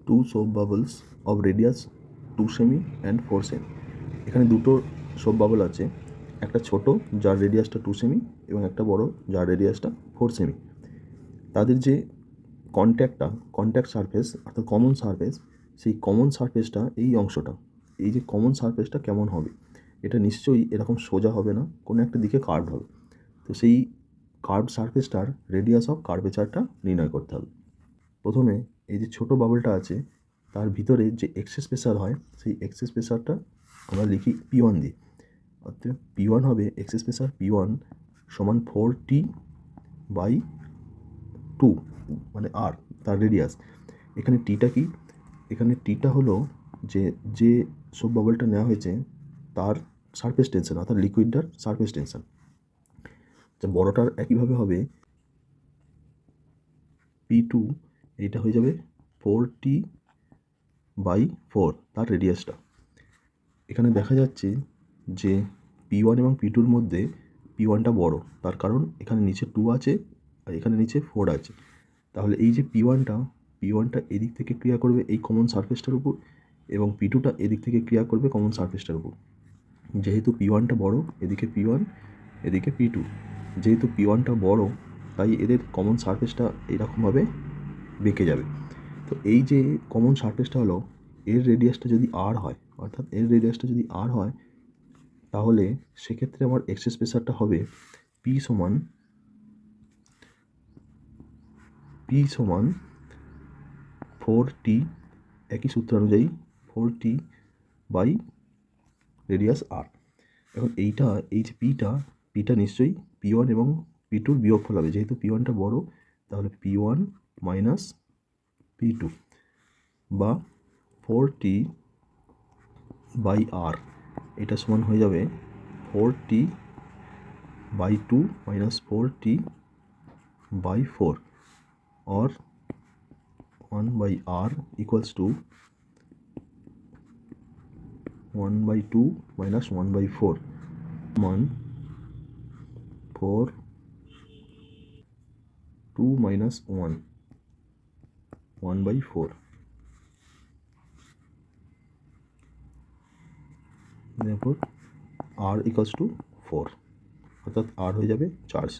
two soap bubbles of radius 2 semi and 4 semi. এখানে দুটো soap bubble আছে, একটা ছোট যার রেডিয়াসটা 2 সেমি এবং একটা বড় যার রেডিয়াসটা 4 সেমি। তাদের যে কন্ট্যাক্ট সারফেস অর্থাৎ কমন সারফেস, সেই কমন সারফেসটা এই অংশটা, এই যে কমন সারফেসটা কেমন হবে, এটা নিশ্চয়ই এরকম সোজা হবে না, কোনো একটা দিকে কার্ভ হবে। তো সেই কার্ভ সারফেসটার রেডিয়াস অফ কার্ভেচারটা নির্ণয় করতে হবে। প্রথমে এই যে ছোটো বাবলটা আছে তার ভিতরে যে এক্সেস প্রেসার হয়, সেই এক্সেস প্রেসারটা আমরা লিখি P1 দিয়ে। অর্থাৎ P1 হবে এক্সেস প্রেসার P1 সমান 4T/2 মানে আর তার রেডিয়াস। এখানে টিটা কি? এখানে টিটা হলো যে সোপ বাবলটা নেওয়া হয়েছে তার সারফেস টেনশন অর্থাৎ লিকুইডটার সারফেস টেনশন। যা বড়টার একইভাবে হবে P2, এইটা হয়ে যাবে 4T/4 তার রেডিয়াসটা। এখানে দেখা যাচ্ছে যে P1 এবং P2-র মধ্যে P1টা বড়, তার কারণ এখানে নিচে 2 আছে আর এখানে নিচে 4 আছে। তাহলে এই যে P1টা এদিক থেকে ক্রিয়া করবে এই কমন সারফেসটার উপর এবং P2টা এদিক থেকে ক্রিয়া করবে কমন সারফেসটার উপর। যেহেতু P1টা বড়, এদিকে P1 এদিকে P2, যেহেতু P1টা বড় তাই এদের কমন সারফেসটা এরকমভাবে বেঁকে যাবে। তো এই যে কমন সারফেসটা হলো, এর রেডিয়াসটা যদি আর হয়, অর্থাৎ এর রেডিয়াসটা যদি আর হয়, তাহলে সেক্ষেত্রে আমার এক্সেস প্রেসারটা হবে P সমান 4T, একই সূত্র অনুযায়ী 4T/রেডিয়াস আর। এখন এই যে পিটা নিশ্চয়ই P1 এবং P2-র বিয়োগফল হবে। যেহেতু P1টা বড় তাহলে P1 মাইনাস P2 বা 4T/R, এটা সমান হয়ে যাবে 4T/2 minus 4T/4 or 1/R equals to 1/2 minus 1/4 মান 4 2 minus 1 1/4, therefore R equals to 4, অর্থাৎ R হয়ে যাবে 4 সেমি।